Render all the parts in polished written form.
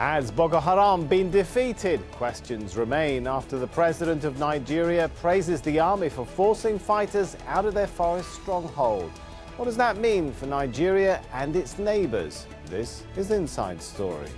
Has Boko Haram been defeated? Questions remain after the president of Nigeria praises the army for forcing fighters out of their forest stronghold. What does that mean for Nigeria and its neighbours? This is the Inside Story.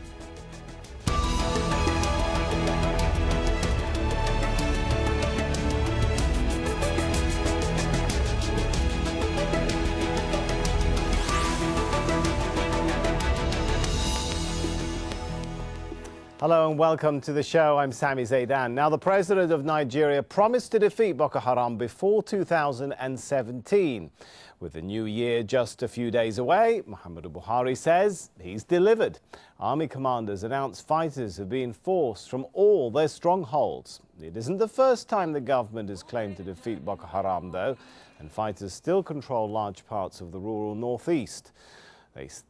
Hello and welcome to the show. I'm Sami Zeidan. Now, the president of Nigeria promised to defeat Boko Haram before 2017. With the new year just a few days away, Muhammadu Buhari says he's delivered. Army commanders announced fighters have been forced from all their strongholds. It isn't the first time the government has claimed to defeat Boko Haram, though, and fighters still control large parts of the rural northeast.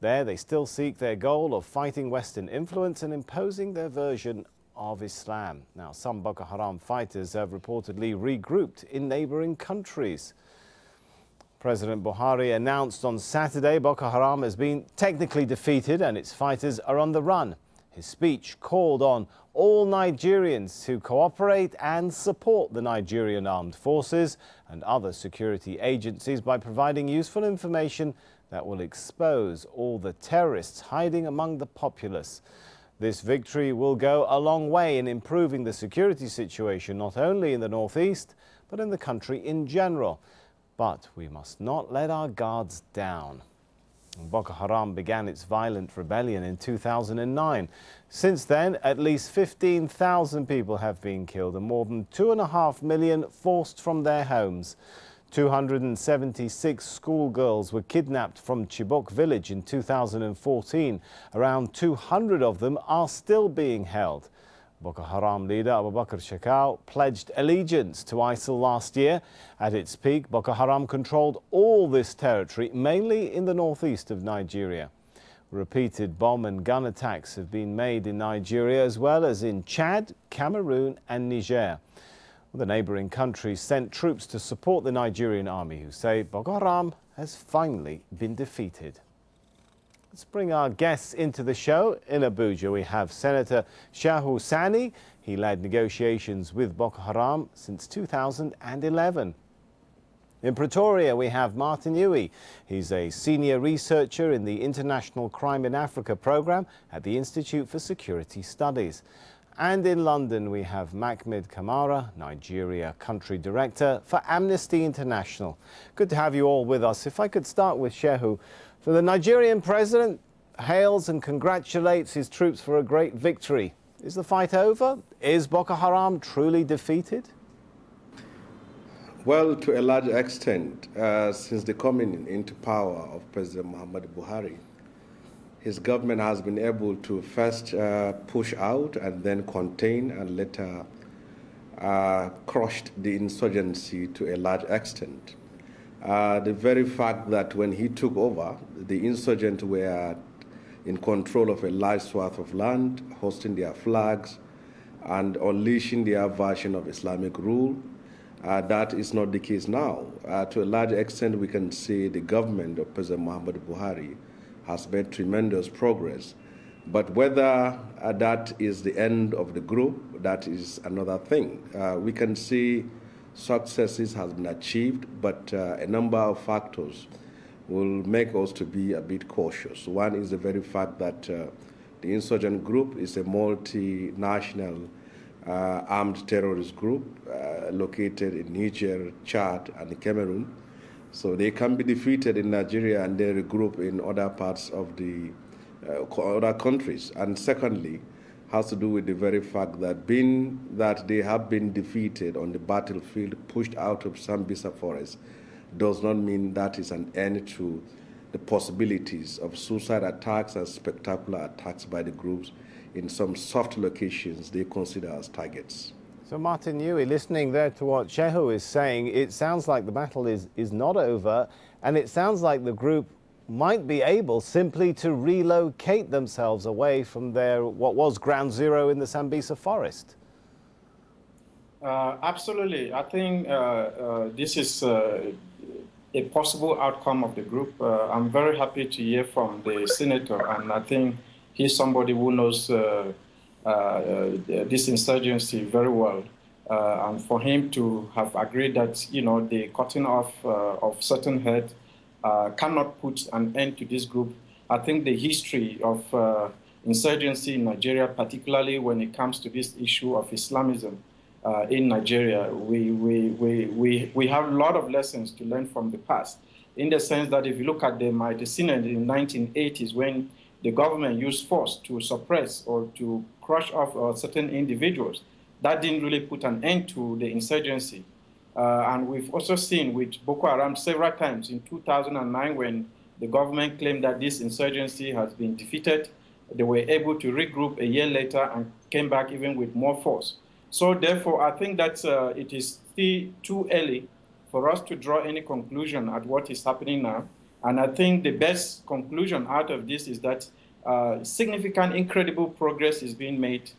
They still seek their goal of fighting Western influence and imposing their version of Islam. Now, some Boko Haram fighters have reportedly regrouped in neighbouring countries. President Buhari announced on Saturday Boko Haram has been technically defeated and its fighters are on the run. His speech called on all Nigerians to cooperate and support the Nigerian armed forces and other security agencies by providing useful information that will expose all the terrorists hiding among the populace. This victory will go a long way in improving the security situation, not only in the northeast, but in the country in general. But we must not let our guards down. Boko Haram began its violent rebellion in 2009. Since then, at least 15,000 people have been killed and more than 2.5 million forced from their homes. 276 schoolgirls were kidnapped from Chibok village in 2014. Around 200 of them are still being held. Boko Haram leader Abu Bakr Shekau pledged allegiance to ISIL last year. At its peak, Boko Haram controlled all this territory, mainly in the northeast of Nigeria. Repeated bomb and gun attacks have been made in Nigeria as well as in Chad, Cameroon and Niger. The neighbouring countries sent troops to support the Nigerian army, who say Boko Haram has finally been defeated. Let's bring our guests into the show. In Abuja, we have Senator Shehu Sani. He led negotiations with Boko Haram since 2011. In Pretoria, we have Martin Uwe. He's a senior researcher in the International Crime in Africa program at the Institute for Security Studies. And in London, we have Mahmoud Kamara, Nigeria Country Director for Amnesty International. Good to have you all with us. If I could start with Shehu. So the Nigerian president hails and congratulates his troops for a great victory. Is the fight over? Is Boko Haram truly defeated? Well, to a large extent, since the coming into power of President Muhammadu Buhari, his government has been able to first push out and then contain and later crushed the insurgency to a large extent. The very fact that when he took over, the insurgents were in control of a large swath of land, hosting their flags and unleashing their version of Islamic rule. That is not the case now. To a large extent, we can see the government of President Muhammadu Buhari has made tremendous progress. But whether that is the end of the group, that is another thing. We can see successes has been achieved, but a number of factors will make us to be a bit cautious. One is the very fact that the insurgent group is a multinational armed terrorist group located in Niger, Chad, and Cameroon. So they can be defeated in Nigeria and they regroup in other parts of the other countries. And secondly, has to do with the very fact that being that they have been defeated on the battlefield, pushed out of Sambisa forest, does not mean that is an end to the possibilities of suicide attacks and spectacular attacks by the groups in some soft locations they consider as targets. So Martin Uwe, listening there to what Shehu is saying, it sounds like the battle is not over, and it sounds like the group might be able simply to relocate themselves away from their what was ground zero in the Sambisa forest. Absolutely. I think this is a possible outcome of the group. I'm very happy to hear from the senator, and I think he's somebody who knows this insurgency very well. And for him to have agreed that, you know, the cutting off of certain heads cannot put an end to this group, I think the history of insurgency in Nigeria, particularly when it comes to this issue of Islamism in Nigeria, we have a lot of lessons to learn from the past, in the sense that if you look at the antecedent in the 1980s, when the government used force to suppress or to crush off certain individuals, that didn't really put an end to the insurgency. And we've also seen with Boko Haram several times in 2009, when the government claimed that this insurgency has been defeated, they were able to regroup a year later and came back even with more force. So therefore, I think that it is still too early for us to draw any conclusion at what is happening now. And I think the best conclusion out of this is that significant, incredible progress is being made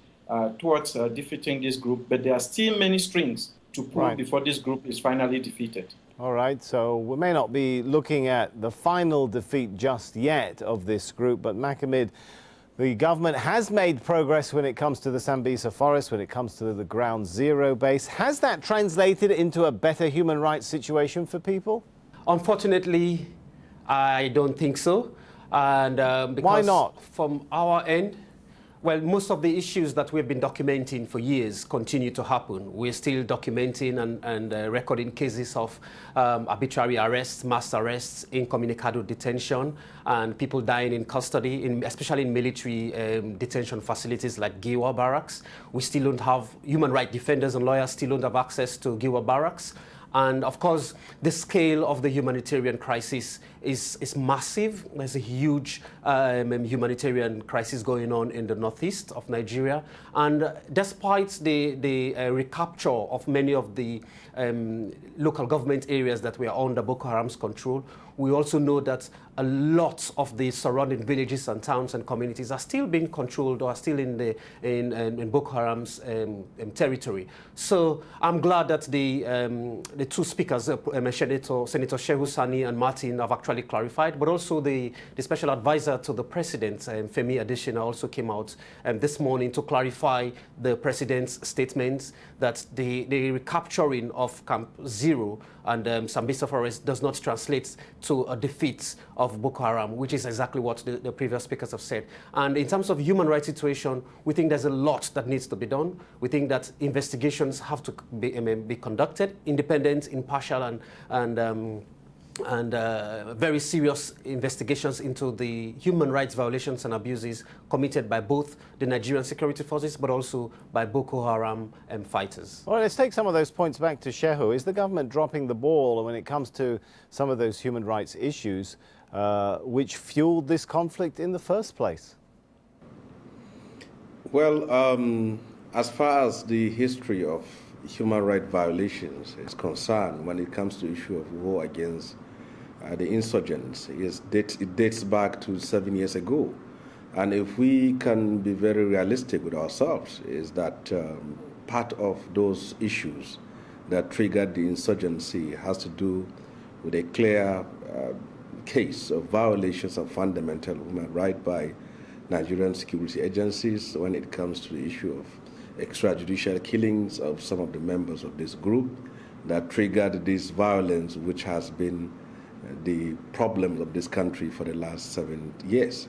towards defeating this group, but there are still many strings to pull before this group is finally defeated. All right, so we may not be looking at the final defeat just yet of this group, but Makamid, the government has made progress when it comes to the Sambisa forest, when it comes to the Ground Zero base. Has that translated into a better human rights situation for people? Unfortunately, I don't think so. And because why not? From our end, well, most of the issues that we've been documenting for years continue to happen. We're still documenting and recording cases of arbitrary arrests, mass arrests, incommunicado detention, and people dying in custody, especially in military detention facilities like Giwa Barracks. We still don't have human rights defenders and lawyers still don't have access to Giwa Barracks. And of course, the scale of the humanitarian crisis is massive. There's a huge humanitarian crisis going on in the northeast of Nigeria. And despite the recapture of many of the local government areas that were under Boko Haram's control, we also know that a lot of the surrounding villages and towns and communities are still being controlled or are still in Boko Haram's territory. So I'm glad that the two speakers, Senator Shehu Sani and Martin, have actually clarified, but also the special advisor to the president, Femi Adesina, also came out this morning to clarify the president's statements that the recapturing of Camp Zero and Sambisa Forest does not translate to a defeat of Boko Haram, which is exactly what the previous speakers have said. And in terms of human rights situation, we think there's a lot that needs to be done. We think that investigations have to be conducted, independent, impartial, and very serious investigations into the human rights violations and abuses committed by both the Nigerian security forces but also by Boko Haram fighters. All right, let's take some of those points back to Shehu. Is the government dropping the ball when it comes to some of those human rights issues which fueled this conflict in the first place? Well, as far as the history of human rights violations is concerned, when it comes to the issue of war against the insurgents, it dates back to 7 years ago. And if we can be very realistic with ourselves, is that part of those issues that triggered the insurgency has to do with a clear case of violations of fundamental human rights by Nigerian security agencies when it comes to the issue of extrajudicial killings of some of the members of this group that triggered this violence, which has been the problem of this country for the last 7 years.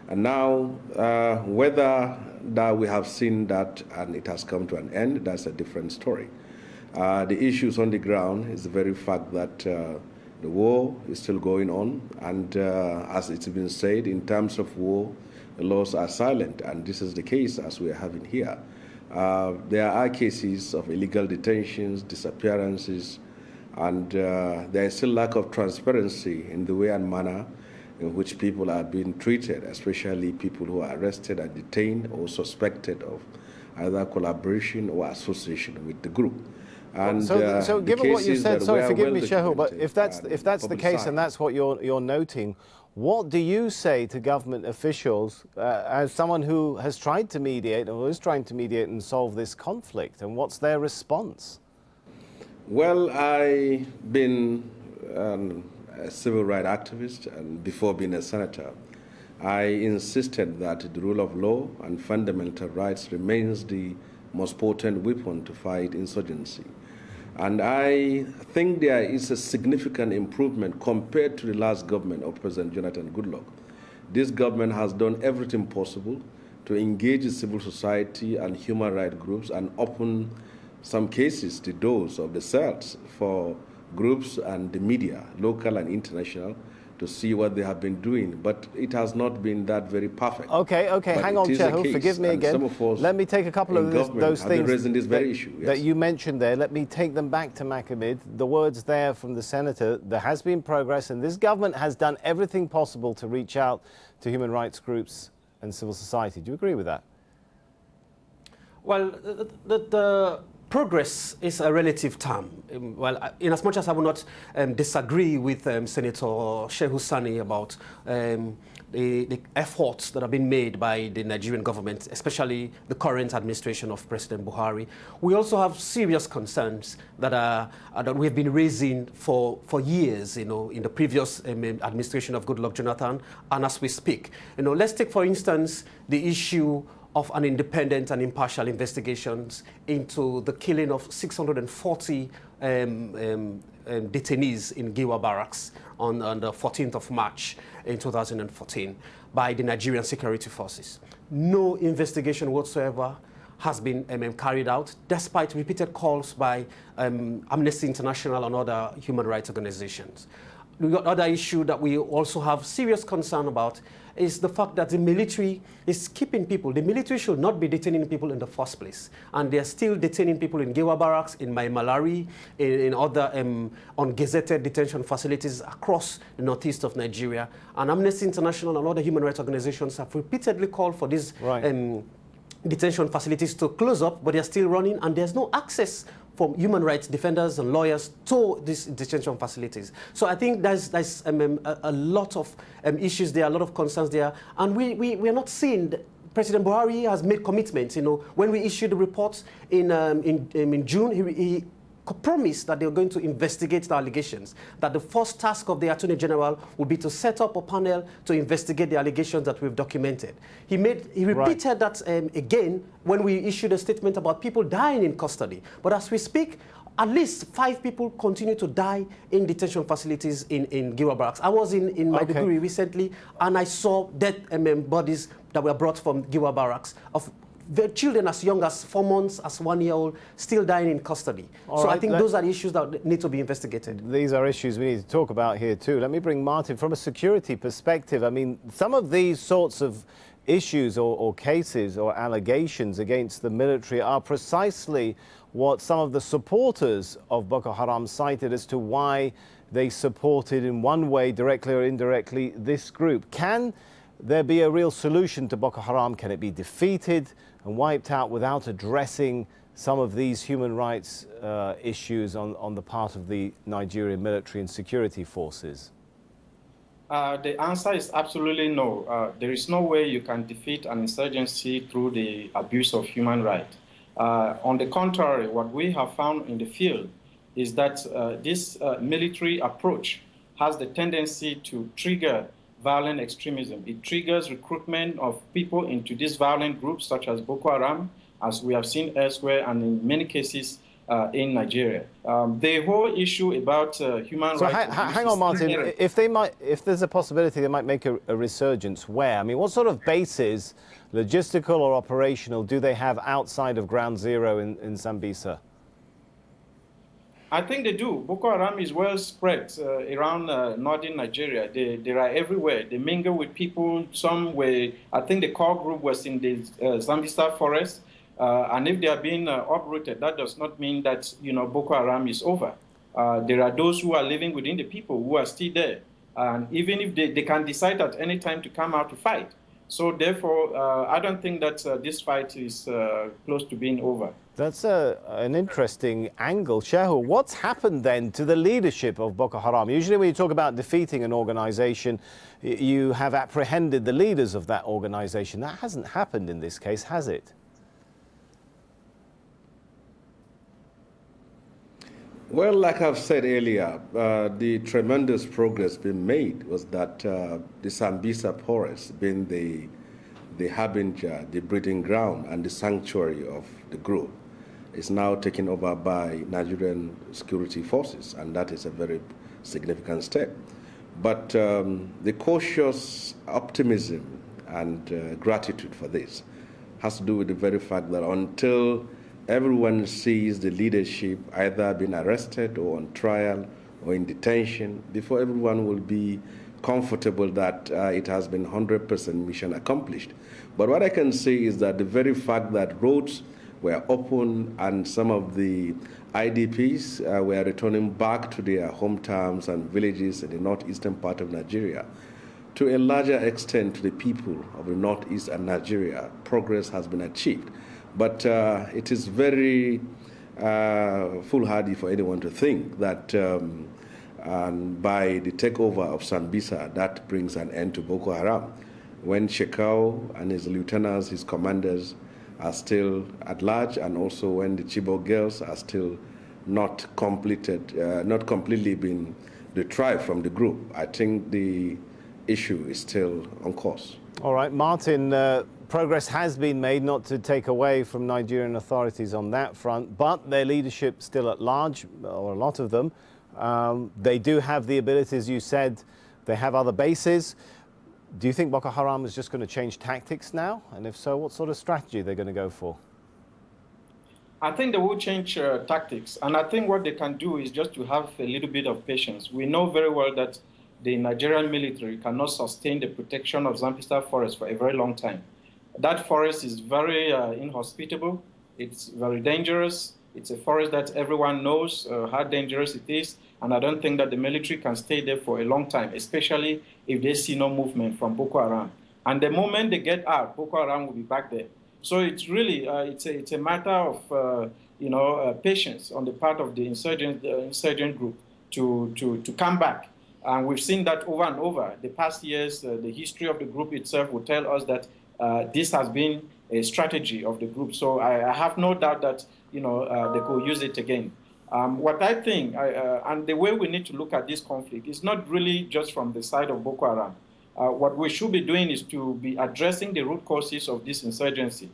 And now, whether that we have seen that and it has come to an end, that's a different story. The issues on the ground is the very fact that the war is still going on, and as it's been said, in terms of war, the laws are silent, and this is the case as we are having here. There are cases of illegal detentions, disappearances, and there is still lack of transparency in the way and manner in which people are being treated, especially people who are arrested and detained or suspected of either collaboration or association with the group. And so given what you said, sorry, forgive me, Shehu, but if that's the case and that's what you're noting, what do you say to government officials as someone who has tried to mediate or is trying to mediate and solve this conflict, and what's their response? Well, I've been a civil rights activist and before being a senator. I insisted that the rule of law and fundamental rights remains the most potent weapon to fight insurgency. And I think there is a significant improvement compared to the last government of President Jonathan Goodluck. This government has done everything possible to engage civil society and human rights groups and open some cases the doors of the cells for groups and the media, local and international, to see what they have been doing, but it has not been that very perfect. Okay, but hang on, Shehu, forgive me again. Let me take a couple of those things that you mentioned there. Let me take them back to Makamid. The words there from the Senator, there has been progress and this government has done everything possible to reach out to human rights groups and civil society. Do you agree with that? Well, the progress is a relative term. Well, in as much as I will not disagree with Senator Shehu Sani about the efforts that have been made by the Nigerian government, especially the current administration of President Buhari, we also have serious concerns that we've been raising for years, in the previous administration of Goodluck Jonathan, and as we speak. Let's take, for instance, the issue of an independent and impartial investigations into the killing of 640 detainees in Giwa Barracks on the 14th of March in 2014 by the Nigerian security forces. No investigation whatsoever has been carried out, despite repeated calls by Amnesty International and other human rights organizations. We got another issue that we also have serious concern about is the fact that the military is keeping people. The military should not be detaining people in the first place. And they're still detaining people in Giwa Barracks, in Mai Malari, in other ungazetted detention facilities across the northeast of Nigeria. And Amnesty International and other human rights organizations have repeatedly called for these detention facilities to close up, but they're still running, and there's no access for human rights defenders and lawyers to these detention facilities. So I think there's a lot of issues there, a lot of concerns there, and we are not seeing President Buhari has made commitments. When we issued the reports in June, he promised that they were going to investigate the allegations, that the first task of the Attorney General would be to set up a panel to investigate the allegations that we've documented. He repeated that again when we issued a statement about people dying in custody. But as we speak, at least 5 people continue to die in detention facilities in Giwa Barracks. I was in Maiduguri recently, and I saw dead bodies that were brought from Giwa Barracks of the children as young as 4 months, as 1 year old, still dying in custody. So I think those are the issues that need to be investigated. These are issues we need to talk about here too. Let me bring Martin from a security perspective. I mean, some of these sorts of issues or cases or allegations against the military are precisely what some of the supporters of Boko Haram cited as to why they supported in one way, directly or indirectly, this group. Can there be a real solution to Boko Haram? Can it be defeated and wiped out without addressing some of these human rights issues on the part of the Nigerian military and security forces? The answer is absolutely no. There is no way you can defeat an insurgency through the abuse of human rights. On the contrary, what we have found in the field is that this military approach has the tendency to trigger violent extremism. It triggers recruitment of people into these violent groups such as Boko Haram, as we have seen elsewhere and in many cases in Nigeria. The whole issue about human rights... Hang on, Martin. If there's a possibility they might make a resurgence, where? I mean, what sort of bases, logistical or operational, do they have outside of Ground Zero in Sambisa? I think they do. Boko Haram is well spread around northern Nigeria. They are everywhere. They mingle with people. Some way, I think the core group was in the Sambisa forest. And if they are being uprooted, that does not mean that Boko Haram is over. There are those who are living within the people who are still there. And even if they can decide at any time to come out to fight. So therefore, I don't think that this fight is close to being over. That's an interesting angle. Shehu, what's happened then to the leadership of Boko Haram? Usually when you talk about defeating an organization, you have apprehended the leaders of that organization. That hasn't happened in this case, has it? Well, like I've said earlier, the tremendous progress being made was that the Sambisa forest being the harbinger, the breeding ground, and the sanctuary of the group is now taken over by Nigerian security forces, and that is a very significant step. But the cautious optimism and gratitude for this has to do with the very fact that until everyone sees the leadership either being arrested or on trial or in detention, before everyone will be comfortable that it has been 100% mission accomplished. But what I can say is that the very fact that roads were open and some of the IDPs were returning back to their hometowns and villages in the northeastern part of Nigeria, to a larger extent to the people of the northeast and Nigeria, progress has been achieved. But it is very foolhardy for anyone to think that by the takeover of Sambisa, that brings an end to Boko Haram. When Shekau and his lieutenants, his commanders, are still at large, and also when the Chibok girls are still not completely been retrieved from the group, I think the issue is still on course. All right, Martin, progress has been made, not to take away from Nigerian authorities on that front, but their leadership still at large, or a lot of them. They do have the abilities, you said, they have other bases. Do you think Boko Haram is just going to change tactics now? And if so, what sort of strategy are they going to go for? I think they will change tactics. And I think what they can do is just to have a little bit of patience. We know very well that the Nigerian military cannot sustain the protection of Sambisa forest for a very long time. That forest is very inhospitable. It's very dangerous. It's a forest that everyone knows how dangerous it is. And I don't think that the military can stay there for a long time, especially if they see no movement from Boko Haram. And the moment they get out, Boko Haram will be back there. So it's really, it's a matter of, patience on the part of the insurgent group to come back. And we've seen that over and over. The past years, the history of the group itself will tell us that this has been a strategy of the group. So I have no doubt that, they could use it again. What I think, and the way we need to look at this conflict, is not really just from the side of Boko Haram. What we should be doing is to be addressing the root causes of this insurgency.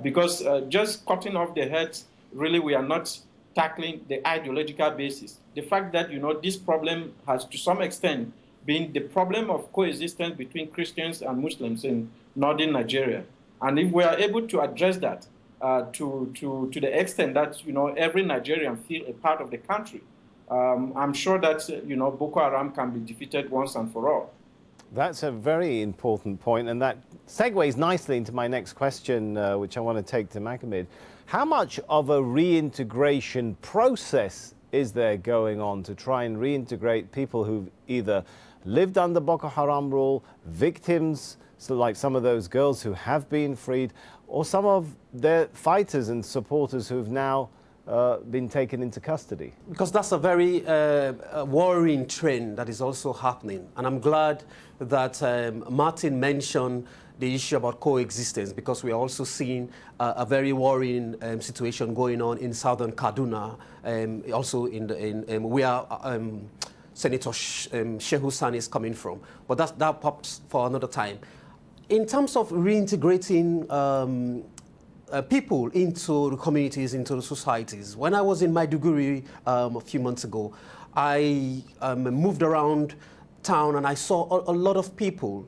Because just cutting off the heads, really we are not tackling the ideological basis. The fact that, this problem has to some extent been the problem of coexistence between Christians and Muslims in northern Nigeria. And if we are able to address that to the extent that, every Nigerian feel a part of the country, I'm sure that, Boko Haram can be defeated once and for all. That's a very important point, and that segues nicely into my next question, which I want to take to Mohammed. How much of a reintegration process is there going on to try and reintegrate people who've either lived under Boko Haram rule, victims, so like some of those girls who have been freed, or some of their fighters and supporters who've now been taken into custody? Because that's a very worrying trend that is also happening. And I'm glad that Martin mentioned the issue about coexistence, because we are also seeing a very worrying situation going on in southern Kaduna, also where Senator Shehu Sani is coming from. But that pops for another time. In terms of reintegrating people into the communities, into the societies. When I was in Maiduguri a few months ago, I moved around town and I saw a lot of people,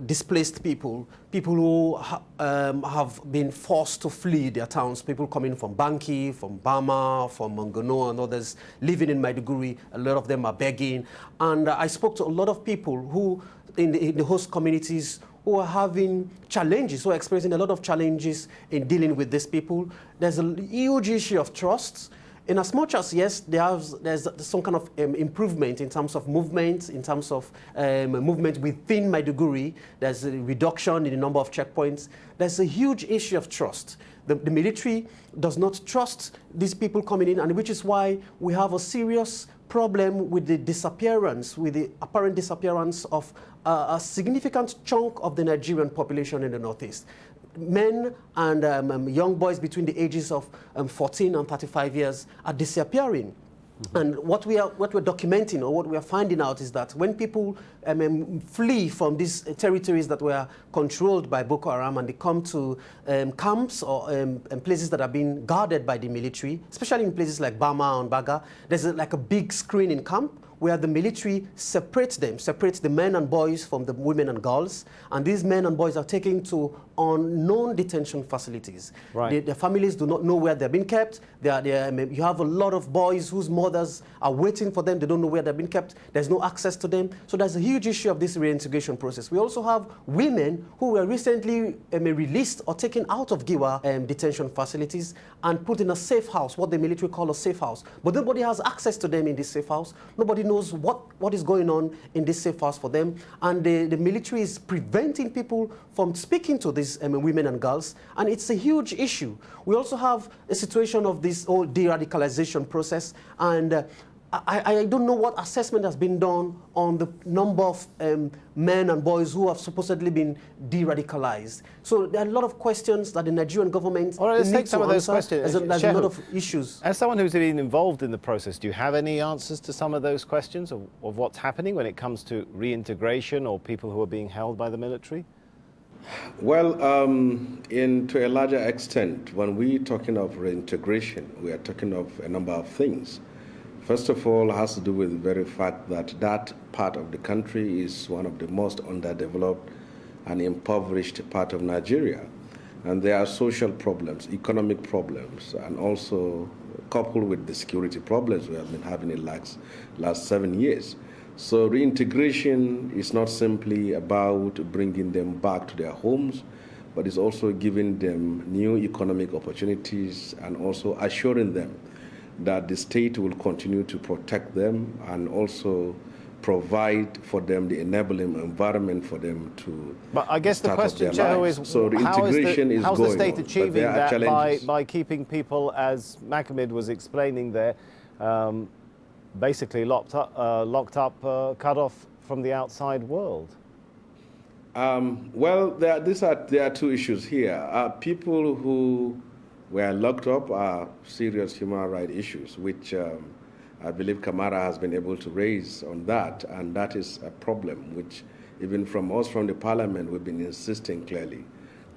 displaced people, people who have been forced to flee their towns, people coming from Banki, from Bama, from Mongono and others, living in Maiduguri. A lot of them are begging. And I spoke to a lot of people who, in the host communities, who are having challenges, who are experiencing a lot of challenges in dealing with these people. There's a huge issue of trust. In as much as, yes, there's some kind of improvement in terms of movement, in terms of movement within Maiduguri, there's a reduction in the number of checkpoints. There's a huge issue of trust. The military does not trust these people coming in, and which is why we have a serious problem with the disappearance, with the apparent disappearance of a significant chunk of the Nigerian population in the Northeast. Men and young boys between the ages of 14 and 35 years are disappearing. And what we're documenting, or what we are finding out, is that when people flee from these territories that were controlled by Boko Haram and they come to camps or places that are being guarded by the military, especially in places like Bama and Baga, there's like a big screening camp where the military separates the men and boys from the women and girls, and these men and boys are taken to unknown detention facilities. Right. Their families do not know where they're being kept. You have a lot of boys whose mothers are waiting for them. They don't know where they're being kept. There's no access to them. So there's a huge issue of this reintegration process. We also have women who were recently released or taken out of Giwa detention facilities and put in a safe house, what the military call a safe house. But nobody has access to them in this safe house. Nobody knows what is going on in this safe house for them. And the military is preventing people from speaking to these women and girls. And it's a huge issue. We also have a situation of this whole de-radicalization process. And I don't know what assessment has been done on the number of men and boys who have supposedly been de-radicalized. So there are a lot of questions that the Nigerian government All right, let's take some of those answer. questions. There's a lot of issues. As someone who's been involved in the process, do you have any answers to some of those questions of what's happening when it comes to reintegration or people who are being held by the military? Well, to a larger extent, when we're talking of reintegration, we are talking of a number of things. First of all, it has to do with the very fact that that part of the country is one of the most underdeveloped and impoverished part of Nigeria. And there are social problems, economic problems, and also coupled with the security problems we have been having in the last 7 years. So reintegration is not simply about bringing them back to their homes, but it's also giving them new economic opportunities and also assuring them that the state will continue to protect them and also provide for them the enabling environment for them to But I guess the question, Shehu, is so the integration is how's going the state on, achieving but there are that by keeping people, as Mohammed was explaining there, basically locked up, cut off from the outside world? Well, there are two issues here. People who were locked up are serious human rights issues, which I believe Kamara has been able to raise on that, and that is a problem which even from us from the parliament we've been insisting clearly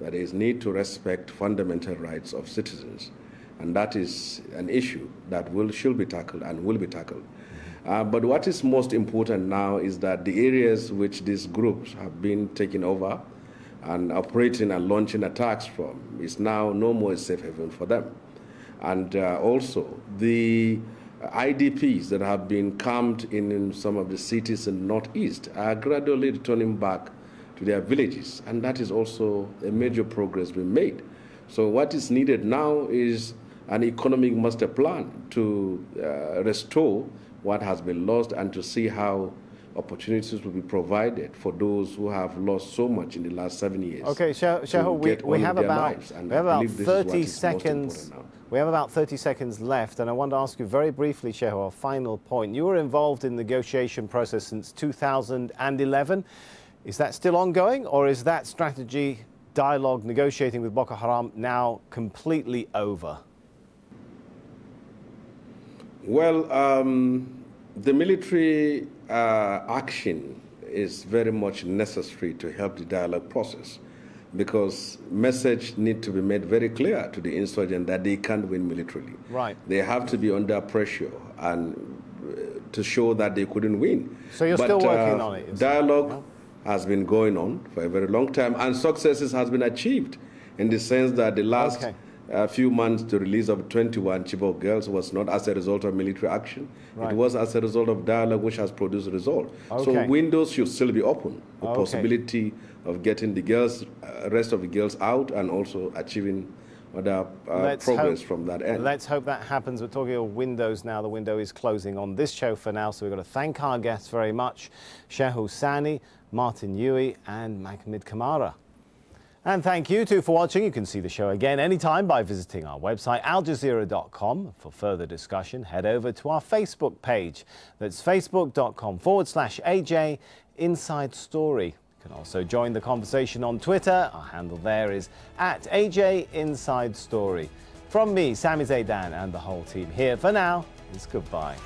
that there is need to respect fundamental rights of citizens, and that is an issue that should be tackled and will be tackled. But what is most important now is that the areas which these groups have been taking over and operating and launching attacks from is now no more a safe haven for them. And also the IDPs that have been camped in some of the cities in the Northeast are gradually returning back to their villages, and that is also a major progress being made. So what is needed now is an economic master plan to restore what has been lost and to see how opportunities will be provided for those who have lost so much in the last 7 years. Okay, Shehu, we have about 30 seconds. We have about 30 seconds left, and I want to ask you very briefly, Shehu, a final point. You were involved in the negotiation process since 2011. Is that still ongoing, or is that strategy, dialogue, negotiating with Boko Haram now completely over? Well, the military action is very much necessary to help the dialogue process, because message need to be made very clear to the insurgent that they can't win militarily. Right. They have to be under pressure and to show that they couldn't win. So you're still working on it? Dialogue has been going on for a very long time, and successes has been achieved in the sense that the last few months, the release of 21 Chibok girls was not as a result of military action. Right. It was as a result of dialogue which has produced a result. So windows should still be open. The possibility of getting the girls, rest of the girls out, and also achieving other progress from that end. Let's hope that happens. We're talking of windows now. The window is closing on this show for now, so we've got to thank our guests very much, Shehu Sani, Martin Yui and Mohammed Kamara. And thank you too for watching. You can see the show again anytime by visiting our website, aljazeera.com. For further discussion, head over to our Facebook page. That's facebook.com/AJ Inside Story. You can also join the conversation on Twitter. Our handle there is @AJ Inside Story. From me, Sami Zeidan, and the whole team here for now. is goodbye.